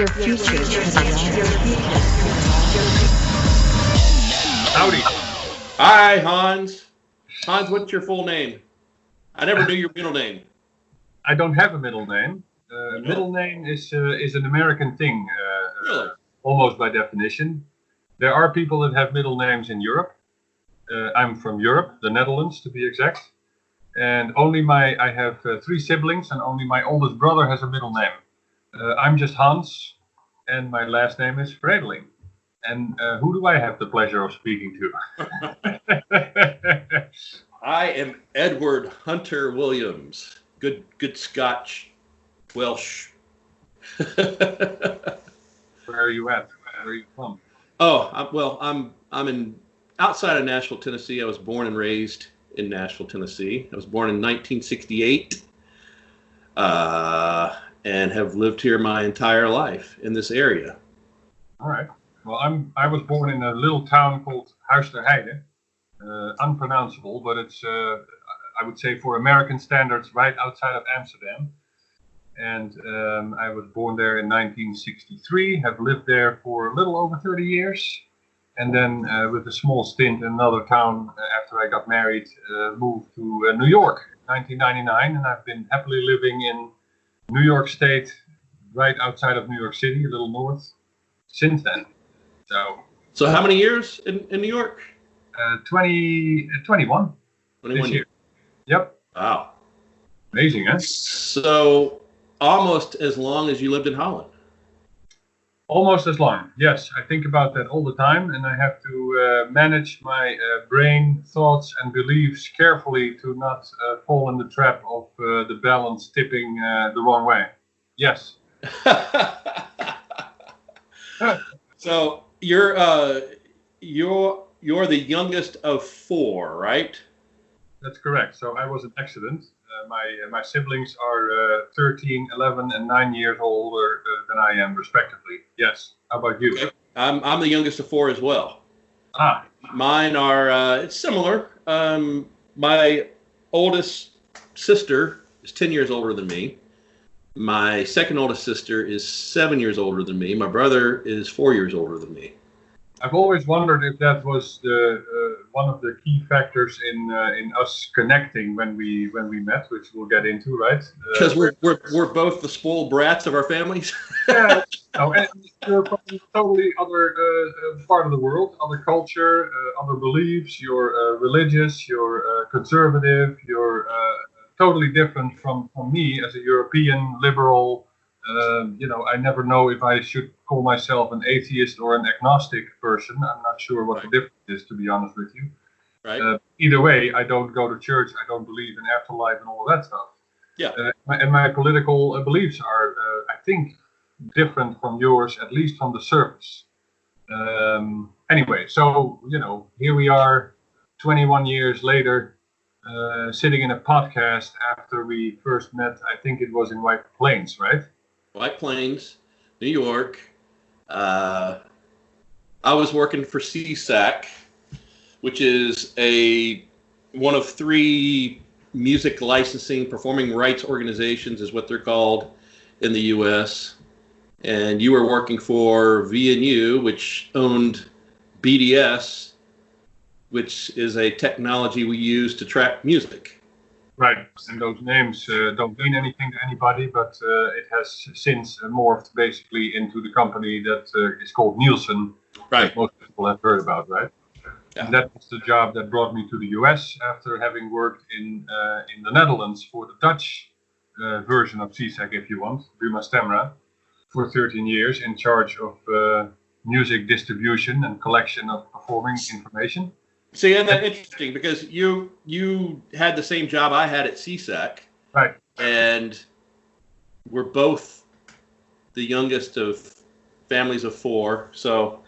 Your future has arrived. Howdy. Hi, Hans. Hans, what's your full name? I never knew your middle name. I don't have a middle name. Middle name is an American thing, Really? almost by definition. There are people that have middle names in Europe. I'm from Europe, the Netherlands to be exact. And I have 3 siblings, and only my oldest brother has a middle name. I'm just Hans, and my last name is Vredeling. And who do I have the pleasure of speaking to? I am Edward Hunter Williams. Good Scotch, Welsh. Where are you at? Where are you from? Oh, I'm in outside of Nashville, Tennessee. I was born and raised in Nashville, Tennessee. I was born in 1968, and have lived here my entire life in this area. All right. Well, I was born in a little town called Huis ter Heide. Unpronounceable, but it's I would say for American standards right outside of Amsterdam. And I was born there in 1963. Have lived there for a little over 30 years. And then with a small stint in another town after I got married, moved to New York in 1999, and I've been happily living in New York State, right outside of New York City, a little north, since then. So how many years in New York? 21. 21 years. Yep. Wow. Amazing, huh? So almost as long as you lived in Holland. Almost as long. Yes, I think about that all the time, and I have to manage my brain, thoughts, and beliefs carefully to not fall in the trap of the balance tipping the wrong way. Yes. So you're the youngest of 4, right? That's correct. So I was an accident. My siblings are 13, 11, and 9 years older than I am, respectively. Yes. How about you? Okay. I'm the youngest of 4 as well. Ah. Mine are it's similar. My oldest sister is 10 years older than me. My second oldest sister is 7 years older than me. My brother is 4 years older than me. I've always wondered if that was one of the key factors in us connecting when we met, which we'll get into, right? Because we're both the spoiled brats of our families. Yeah, no, and you're from a totally other part of the world, other culture, other beliefs. You're religious, you're conservative, you're totally different from me as a European liberal. I never know if I should call myself an atheist or an agnostic person. I'm not sure what the difference is, to be honest with you. Right. Either way, I don't go to church. I don't believe in afterlife and all of that stuff. Yeah. And my political beliefs are, I think, different from yours, at least from the surface. Anyway, so, here we are 21 years later, sitting in a podcast after we first met. I think it was in White Plains, right? White Plains, New York. I was working for CSAC, which is one of 3 music licensing, performing rights organizations is what they're called in the U.S. And you were working for V&U, which owned BDS, which is a technology we use to track music. Right, and those names don't mean anything to anybody, but it has since morphed basically into the company that is called Nielsen, right? That most people have heard about, right? Yeah. And that was the job that brought me to the US after having worked in the Netherlands for the Dutch version of CSAC, if you want, Buma Stemra, for 13 years in charge of music distribution and collection of performing information. See, and that's interesting because you had the same job I had at CSAC, right? And we're both the youngest of families of 4, so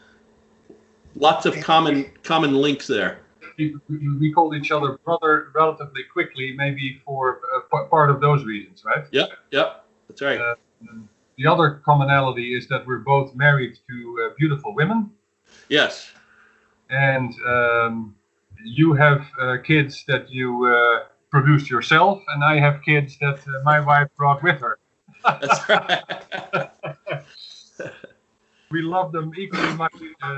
lots of common links there. We called each other brother relatively quickly, maybe for part of those reasons, right? Yep, that's right. The other commonality is that we're both married to beautiful women. Yes. And you have kids that you produced yourself, and I have kids that my wife brought with her. That's right. we love them equally much,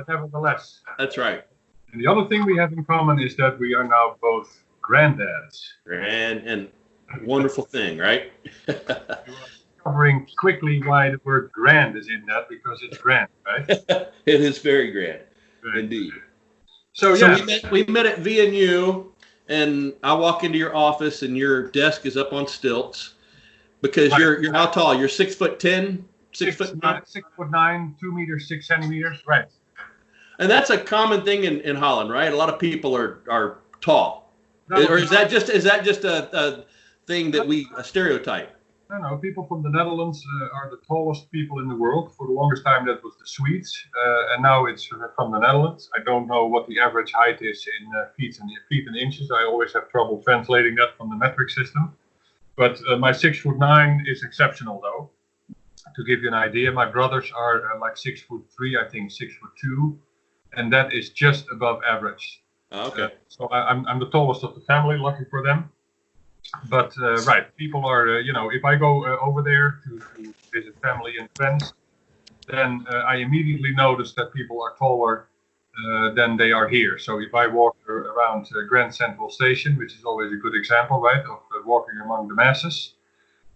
nevertheless. That's right. And the other thing we have in common is that we are now both granddads. And wonderful thing, right? Covering quickly why the word grand is in that, because it's grand, right? It is very grand, Right. indeed. So we met at VNU, and I walk into your office, and your desk is up on stilts because you're how tall? You're 6'10", 6'9". 6'9", 2 meters 6 centimeters, right? And that's a common thing in Holland, right? A lot of people are tall, or is that just a thing that we stereotype? No, people from the Netherlands are the tallest people in the world. For the longest time, that was the Swedes, and now it's from the Netherlands. I don't know what the average height is in feet and inches. I always have trouble translating that from the metric system. But my 6'9" is exceptional, though. To give you an idea, my brothers are like 6'3", I think 6'2", and that is just above average. Okay. So I'm the tallest of the family, lucky for them. But right, people are, if I go over there to visit family and friends, then I immediately notice that people are taller than they are here. So if I walk around Grand Central Station, which is always a good example, right, of walking among the masses,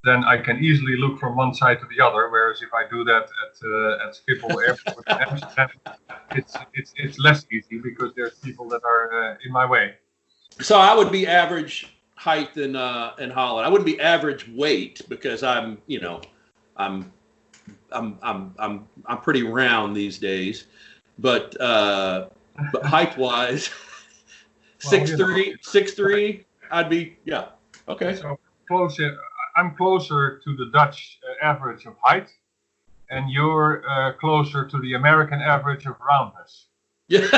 then I can easily look from one side to the other. Whereas if I do that at Schiphol Airport in Amsterdam, it's less easy because there's people that are in my way. So I would be average height in Holland. I wouldn't be average weight because I'm pretty round these days, but height wise, 6'3", I'd be okay. So I'm closer to the Dutch average of height, and you're closer to the American average of roundness. Yeah.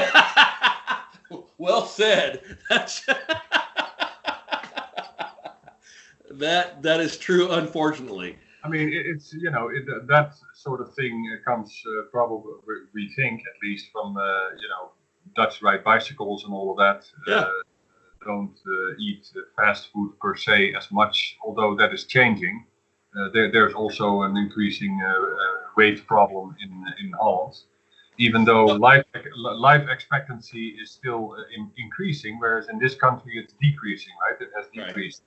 Well said. That's that is true, unfortunately. I mean, it's that sort of thing comes probably, we think at least, from Dutch ride bicycles and all of that. Yeah. Don't eat fast food per se as much, although that is changing. There's also an increasing weight problem in Holland, even though life expectancy is still increasing, whereas in this country it's decreasing, right? It has decreased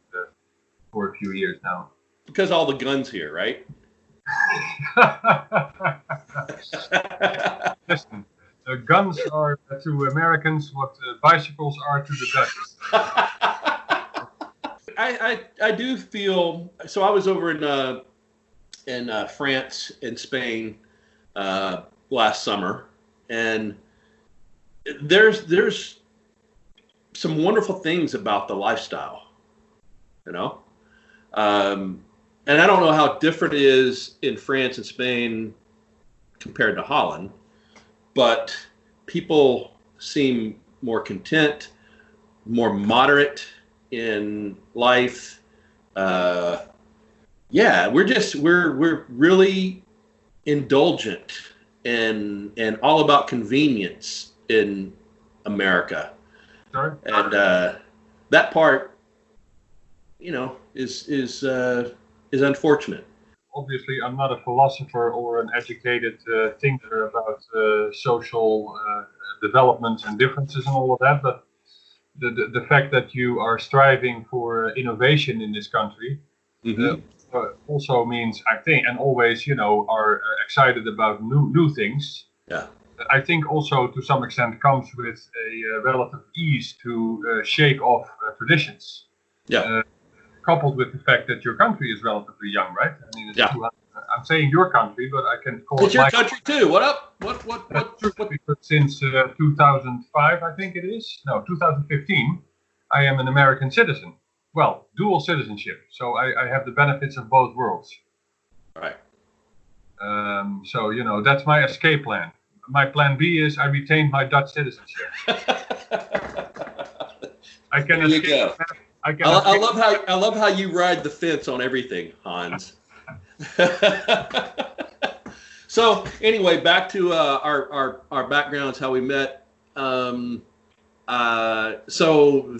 for a few years now. Because all the guns here, right? Listen, guns are to Americans what bicycles are to the Dutch. I do feel so. I was over in France and Spain last summer, and there's some wonderful things about the lifestyle, and I don't know how different it is in France and Spain compared to Holland, but people seem more content, more moderate in life. We're really indulgent and all about convenience in America. Sorry? And that part, is unfortunate. Obviously, I'm not a philosopher or an educated thinker about social developments and differences and all of that, but the fact that you are striving for innovation in this country also means, I think, and always, are excited about new things. Yeah. I think also to some extent comes with a relative ease to shake off traditions. Yeah. Coupled with the fact that your country is relatively young, right? I mean, I'm saying your country, but I can call it's it your my country too. What up? What? Because since 2005, I think it is. No, 2015, I am an American citizen. Well, dual citizenship. So I have the benefits of both worlds. Right. So, that's my escape plan. My plan B is I retain my Dutch citizenship. I can There you go. I love how you ride the fence on everything, Hans. So anyway, back to our backgrounds, how we met. So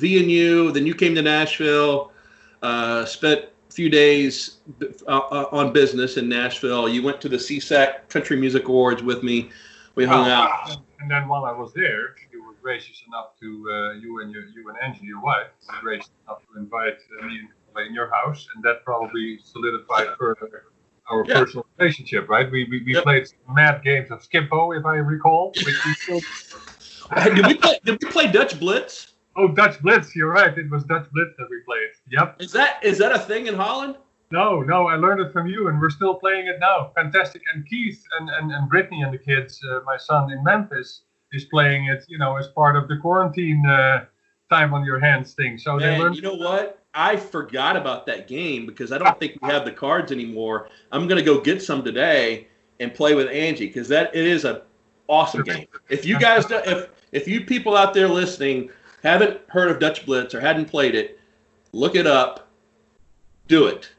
VNU, then you came to Nashville, spent few days on business in Nashville. You went to the CSAC Country Music Awards with me. We hung out. And then while I was there, you were gracious enough to you and Angie, your wife, were gracious enough to invite me in your house, and that probably solidified further our personal relationship, right? We played some mad games of Skippo, if I recall. Which we still... Did we play Dutch Blitz? Oh, Dutch Blitz! You're right. It was Dutch Blitz that we played. Yep. Is that a thing in Holland? No, I learned it from you, and we're still playing it now. Fantastic. And Keith and Brittany and the kids, my son in Memphis, is playing it, as part of the quarantine time on your hands thing. So they learned. You know what? I forgot about that game because I don't think we have the cards anymore. I'm gonna go get some today and play with Angie because it is an awesome game. If you guys, if you people out there listening haven't heard of Dutch Blitz or hadn't played it, look it up. Do it.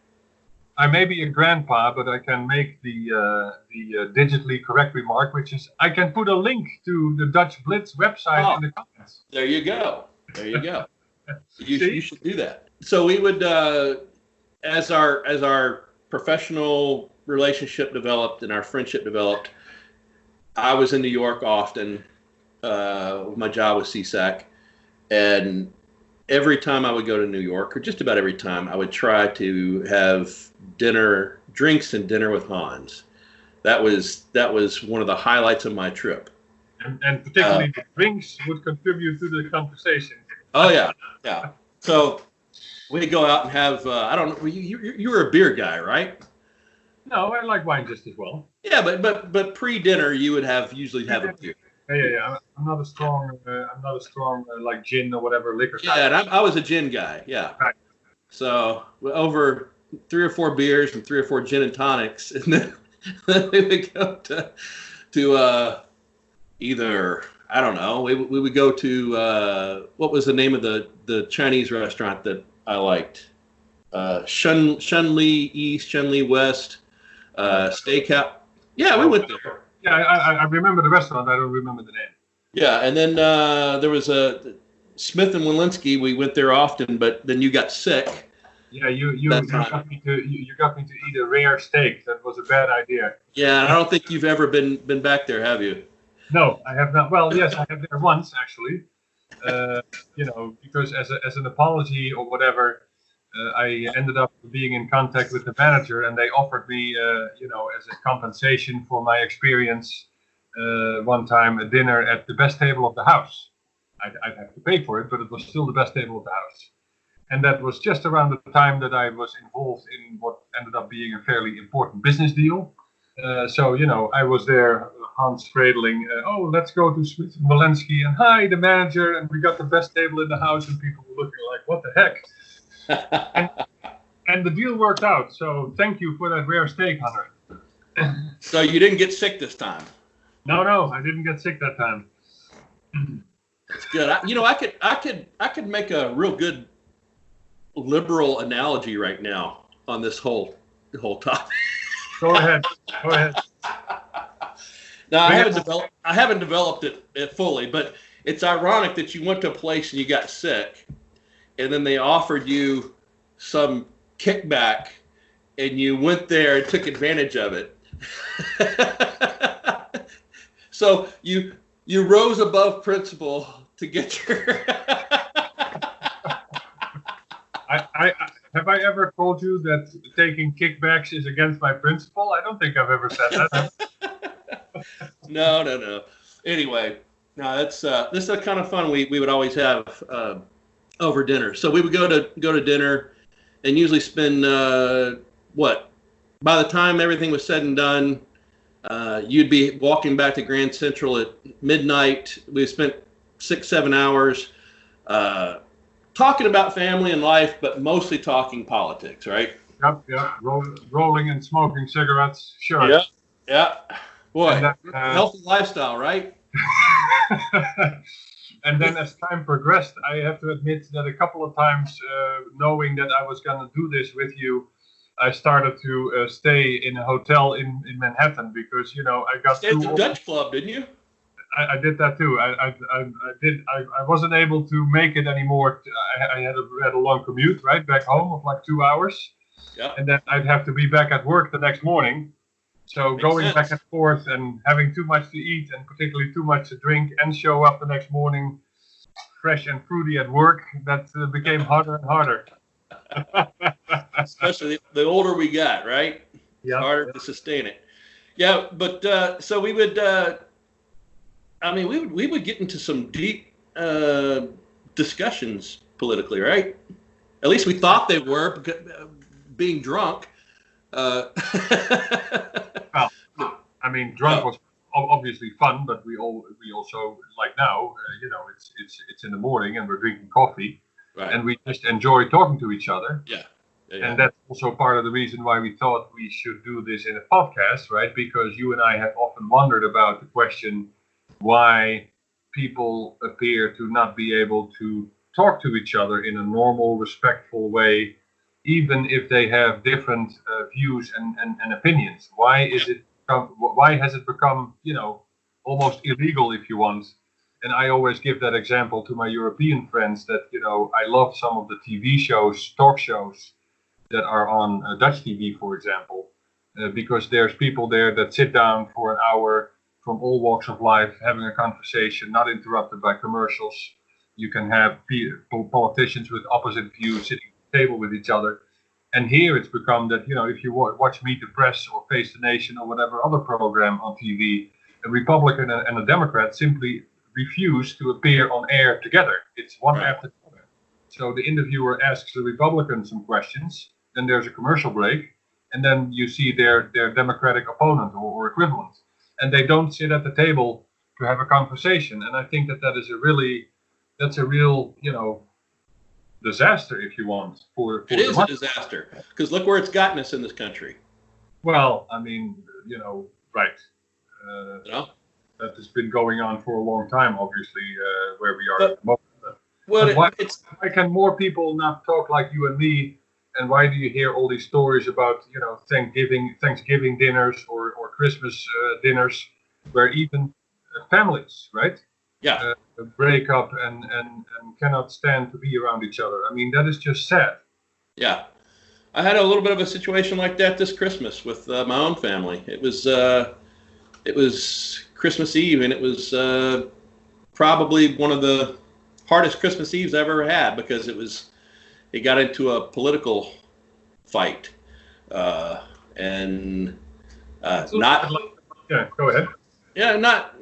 I may be a grandpa, but I can make the digitally correct remark, which is I can put a link to the Dutch Blitz website in the comments. There you go. You should do that. So we would, as our professional relationship developed and our friendship developed, I was in New York often. My job was CSAC, and every time I would go to New York, or just about every time, I would try to have drinks and dinner with Hans. That was one of the highlights of my trip. And particularly the drinks would contribute to the conversation. Oh yeah. So we go out and have. I don't know. You were a beer guy, right? No, I like wine just as well. Yeah, but pre-dinner you would usually have a beer. Yeah. I'm not a strong like gin or whatever liquor. Yeah, and I was a gin guy. Yeah. Right. So over 3 or 4 beers and 3 or 4 gin and tonics, and then we would go to either, I don't know. We would go to what was the name of the Chinese restaurant that I liked? Shunli East, Shunli West, Steakhouse. Yeah, we went there. Yeah, I remember the restaurant. I don't remember the name. Yeah, and then there was a Smith and Walensky. We went there often, but then you got sick. Yeah, you got me to eat a rare steak. That was a bad idea. Yeah, I don't think you've ever been back there, have you? No, I have not. Well, yes, I have there once actually. Because as an apology or whatever, I ended up being in contact with the manager, and they offered me, as a compensation for my experience, one time a dinner at the best table of the house. I'd have to pay for it, but it was still the best table of the house. And that was just around the time that I was involved in what ended up being a fairly important business deal. So I was there, Hans Vredeling, let's go to Smith and Walensky, and hi, the manager, and we got the best table in the house, and people were looking like, what the heck? and the deal worked out, so thank you for that rare steak, Hunter. So you didn't get sick this time? No, I didn't get sick that time. That's good. I could make a real good liberal analogy right now on this whole topic. Go ahead. Now I haven't developed it fully, but it's ironic that you went to a place and you got sick, and then they offered you some kickback, and you went there and took advantage of it. So you rose above principle to get your. Have I ever told you that taking kickbacks is against my principle? I don't think I've ever said that. No. Anyway, no, this is kind of fun we would always have over dinner. So we would go to dinner, and usually spend by the time everything was said and done, you'd be walking back to Grand Central at midnight. We spent 6-7 hours talking about family and life, but mostly talking politics, right? Yep. Rolling and smoking cigarettes, sure. Yeah. Boy, and then, healthy lifestyle, right? And then as time progressed, I have to admit that a couple of times, knowing that I was going to do this with you, I started to stay in a hotel in Manhattan because, I got stayed at the Dutch Club, didn't you? I did that too. I wasn't able to make it anymore. I had a long commute right back home of like 2 hours. Yeah. And then I'd have to be back at work the next morning. So Makes going sense. back and forth and having too much to eat and particularly too much to drink and show up the next morning fresh and fruity at work, that became harder and harder. Especially the older we got, right? It's harder to sustain it. Yeah, but so we would, we would get into some deep discussions politically, right? At least we thought they were, being drunk. Well, I mean, drunk was obviously fun, but we also, like now, it's in the morning and we're drinking coffee, right. And we just enjoy talking to each other. Yeah. And that's also part of the reason why we thought we should do this in a podcast, right? Because you and I have often wondered about the question why people appear to not be able to talk to each other in a normal, respectful way, even if they have different views and opinions. Why has it become, almost illegal, if you want? And I always give that example to my European friends that, I love some of the TV shows, talk shows that are on Dutch TV, for example, because there's people there that sit down for an hour from all walks of life, having a conversation, not interrupted by commercials. You can have politicians with opposite views sitting at the table with each other. And here it's become that, if you watch Meet the Press or Face the Nation or whatever other program on TV, a Republican and a Democrat simply refuse to appear on air together. It's one after the other. So the interviewer asks the Republican some questions, then there's a commercial break, and then you see their Democratic opponent or equivalent. And they don't sit at the table to have a conversation. And I think that's a real, disaster, if you want. It is a disaster, because look where it's gotten us in this country. Well, I mean, right. That has been going on for a long time, obviously, where we are at the moment. Well, why can more people not talk like you and me? And why do you hear all these stories about, Thanksgiving dinners or Christmas dinners, where even families, right? Yeah. Break up and cannot stand to be around each other. I mean, that is just sad. Yeah. I had a little bit of a situation like that this Christmas with my own family. It was Christmas Eve, and it was probably one of the hardest Christmas Eves I've ever had, because it got into a political fight, and not. Yeah, go ahead. Yeah, not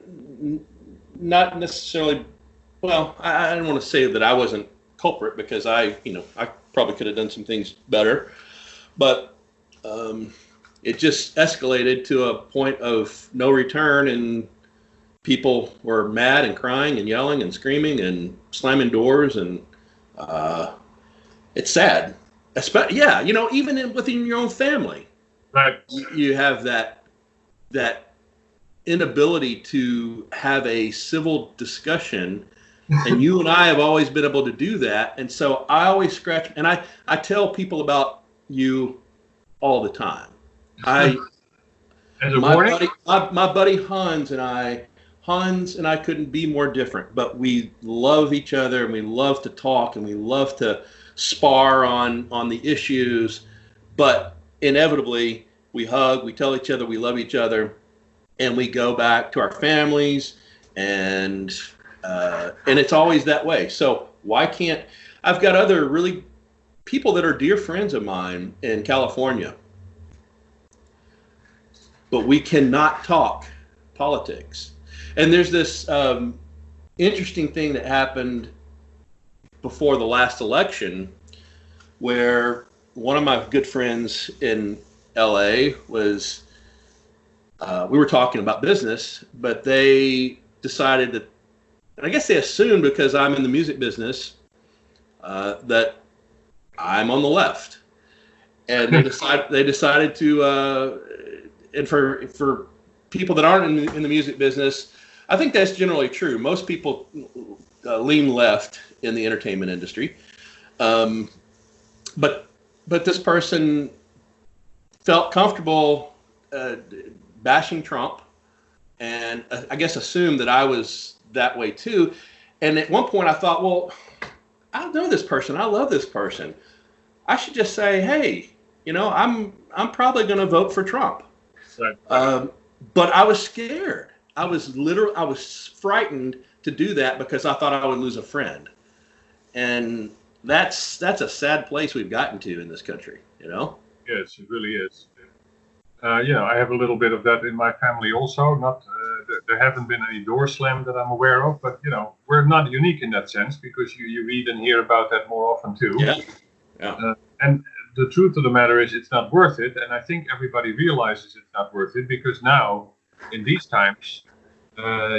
necessarily. Well, I don't want to say that I wasn't culprit, because I probably could have done some things better, but it just escalated to a point of no return, and people were mad and crying and yelling and screaming and slamming doors, and it's sad. Even within your own family, right? You have that inability to have a civil discussion, and you and I have always been able to do that. And so I always scratch, and I tell people about you all the time. My buddy Hans and I couldn't be more different, but we love each other, and we love to talk, and we love to spar on the issues, but inevitably we hug, we tell each other we love each other, and we go back to our families, and it's always that way. So why can't I've got other really people that are dear friends of mine in California, but we cannot talk politics. And there's this interesting thing that happened before the last election, where one of my good friends in LA was, we were talking about business, but they decided that, and I guess they assumed because I'm in the music business, that I'm on the left. And they decided to, and for people that aren't in the music business, I think that's generally true. Most people lean left in the entertainment industry, but this person felt comfortable bashing Trump, and I guess assumed that I was that way too. And at one point I thought, well, I know this person, I love this person, I should just say, hey, I'm probably going to vote for Trump. Right. But I was scared. I was frightened to do that because I thought I would lose a friend. And that's a sad place we've gotten to in this country, Yes, it really is. I have a little bit of that in my family also. Not there haven't been any doors slammed that I'm aware of, but we're not unique in that sense because you read and hear about that more often too. Yeah. And the truth of the matter is it's not worth it, and I think everybody realizes it's not worth it because now, in these times,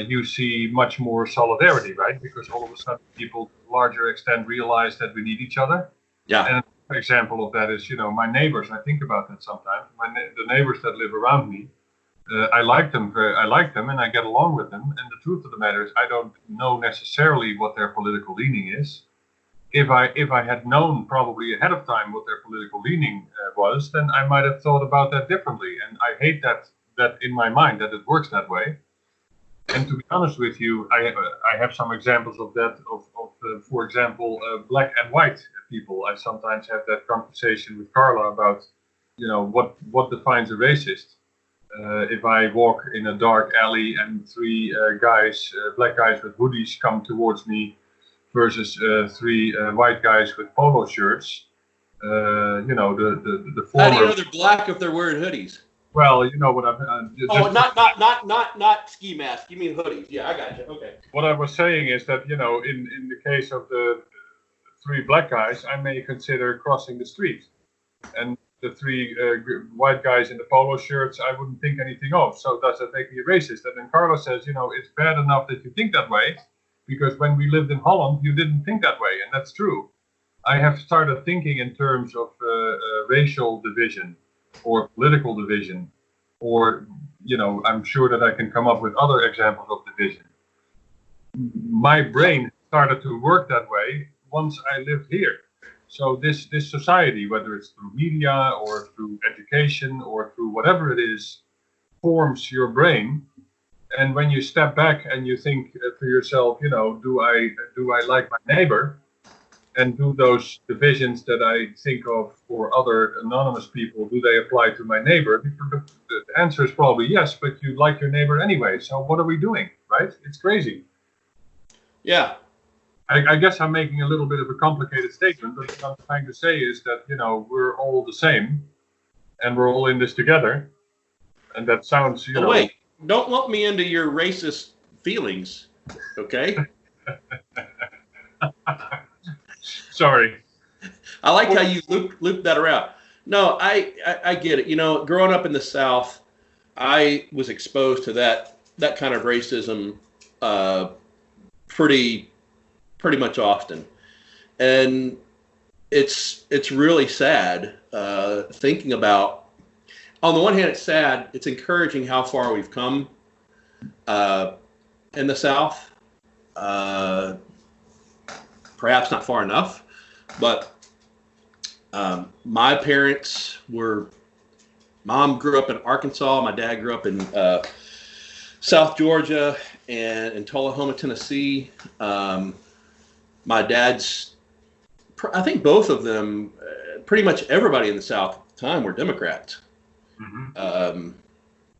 you see much more solidarity, right? Because all of a sudden people to a larger extent realize that we need each other. Yeah. And an example of that is, my neighbors. I think about that sometimes. The neighbors that live around me, I like them, and I get along with them. And the truth of the matter is, I don't know necessarily what their political leaning is. If I had known probably ahead of time what their political leaning was, then I might have thought about that differently. And I hate that in my mind that it works that way. And to be honest with you, I have some examples of that. For example, black and white people. I sometimes have that conversation with Carla about, what defines a racist. If I walk in a dark alley and three black guys with hoodies come towards me, versus three white guys with polo shirts, the former. How do you know they're black if they're wearing hoodies? Well, you know what I'm. Not ski mask. You mean hoodies? Yeah, I got you. Okay. What I was saying is that in the case of the three black guys, I may consider crossing the street, and the three white guys in the polo shirts, I wouldn't think anything of. So does that make me a racist? And then Carlos says, it's bad enough that you think that way, because when we lived in Holland, you didn't think that way, and that's true. I have started thinking in terms of racial division or political division, or I'm sure that I can come up with other examples of division. My brain started to work that way once I lived here. So this society, whether it's through media or through education or through whatever it is, forms your brain. And when you step back and you think to yourself, do I like my neighbor? And do those divisions that I think of for other anonymous people, do they apply to my neighbor? The answer is probably yes, but you like your neighbor anyway. So what are we doing, right? It's crazy. Yeah. I guess I'm making a little bit of a complicated statement, but what I'm trying to say is that, we're all the same and we're all in this together. And that sounds, Wait, don't lump me into your racist feelings, okay? Sorry. I like how you loop that around. No, I get it. Growing up in the South, I was exposed to that kind of racism pretty much often, and it's really sad thinking about. On the one hand, it's sad. It's encouraging how far we've come in the South. Perhaps not far enough. But my parents mom grew up in Arkansas. My dad grew up in South Georgia and in Tullahoma, Tennessee. My dad's, I think both of them, pretty much everybody in the South at the time were Democrats. Mm-hmm.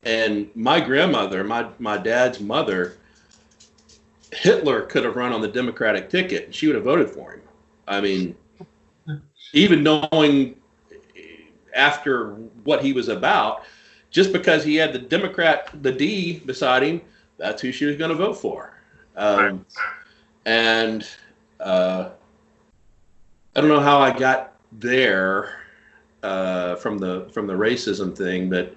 And my grandmother, my dad's mother, Hitler could have run on the Democratic ticket and she would have voted for him. I mean, even knowing after what he was about, just because he had the D beside him, that's who she was going to vote for. And I don't know how I got there from the racism thing, but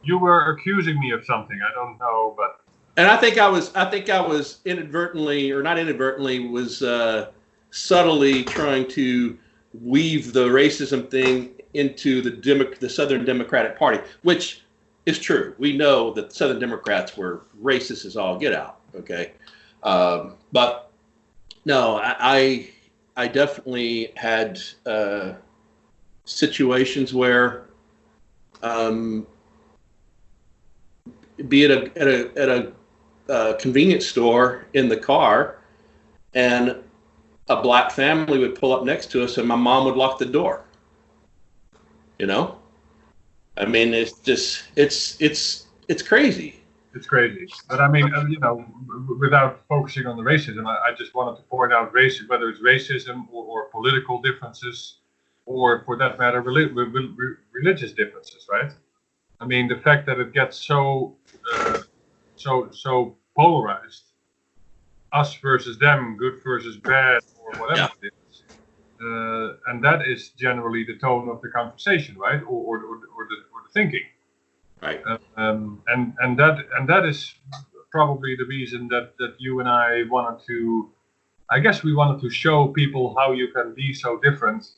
you were accusing me of something. I don't know, but. And I think I was inadvertently, or not inadvertently, was subtly trying to weave the racism thing into the Southern Democratic Party, which is true. We know that Southern Democrats were racist as all get out. Okay, but no, I definitely had situations where, be it at a convenience store in the car, and a black family would pull up next to us, and my mom would lock the door. You know, I mean, it's just it's crazy. It's crazy. But I mean, without focusing on the racism, I just wanted to point out racism, whether it's racism or political differences, or for that matter, religious differences, right? I mean, the fact that it gets so polarized, us versus them, good versus bad, or whatever it is, and that is generally the tone of the conversation, right? Or the thinking. Right. And that is probably the reason that you and I wanted to, I guess we wanted to show people how you can be so different,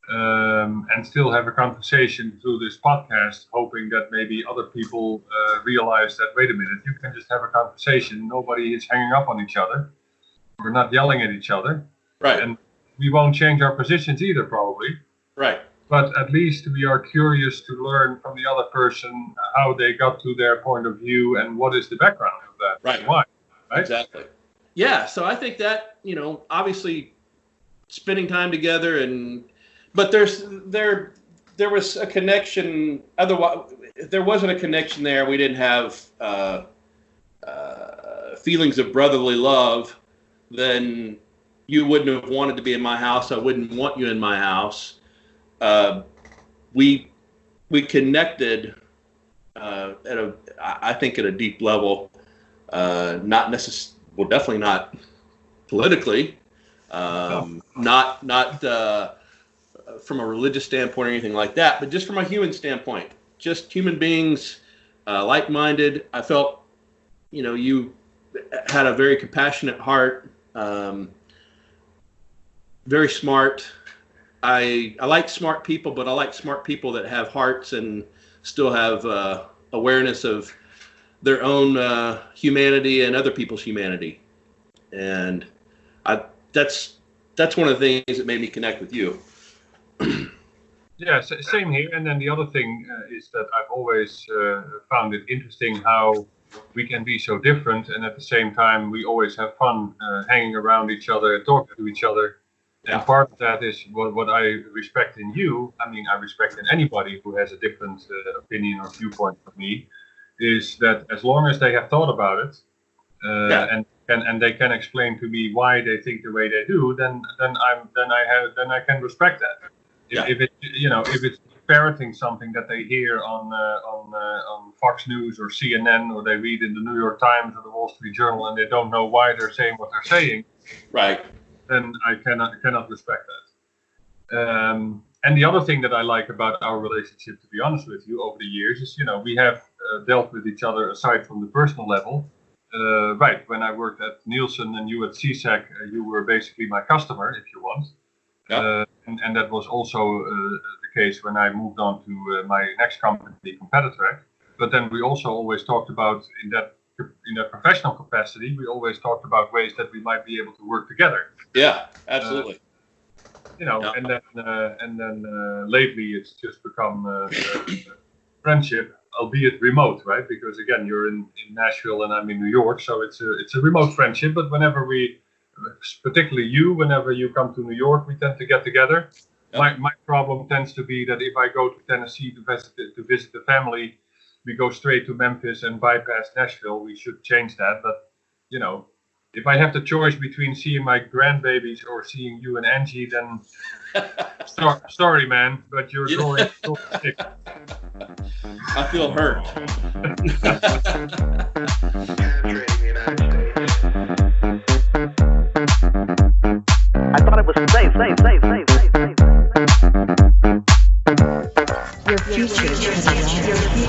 and still have a conversation through this podcast, hoping that maybe other people realize that, wait a minute, you can just have a conversation. Nobody is hanging up on each other. We're not yelling at each other. Right. And we won't change our positions either, probably. Right. But at least we are curious to learn from the other person how they got to their point of view and what is the background of that. Right. And why. Right. Exactly. Yeah. So I think that, obviously spending time together but there was a connection. Otherwise, if there wasn't a connection there, we didn't have feelings of brotherly love, then you wouldn't have wanted to be in my house. I wouldn't want you in my house. We connected I think at a deep level, not necessarily, well, definitely not politically, not from a religious standpoint or anything like that, but just from a human standpoint, just human beings, like-minded. I felt, you had a very compassionate heart, very smart. I like smart people, but I like smart people that have hearts and still have awareness of their own humanity and other people's humanity. And that's one of the things that made me connect with you. Yeah, same here. And then the other thing is that I've always found it interesting how we can be so different, and at the same time we always have fun hanging around each other and talking to each other. And part of that is what I respect in you. I mean, I respect in anybody who has a different opinion or viewpoint from me, is that as long as they have thought about it, and they can explain to me why they think the way they do, then I can respect that. If it's parroting something that they hear on Fox News or CNN, or they read in the New York Times or the Wall Street Journal, and they don't know why they're saying what they're saying, right? Then I cannot respect that. And the other thing that I like about our relationship, to be honest with you, over the years is, we have dealt with each other aside from the personal level. Right, when I worked at Nielsen and you at CSAC, you were basically my customer, if you want. Yeah. And that was also the case when I moved on to my next company, Competitrack. But then we also always talked about, in that professional capacity, we always talked about ways that we might be able to work together. Yeah, absolutely. And then lately it's just become friendship, albeit remote, right? Because again, you're in Nashville and I'm in New York, so it's a remote friendship. But whenever particularly whenever you come to New York, we tend to get together. Yep. My problem tends to be that if I go to Tennessee to visit the family, we go straight to Memphis and bypass Nashville. We should change that. But, if I have the choice between seeing my grandbabies or seeing you and Angie, then sorry, man, but you're going so sick. I feel hurt. I thought it was safe. Your future has arrived.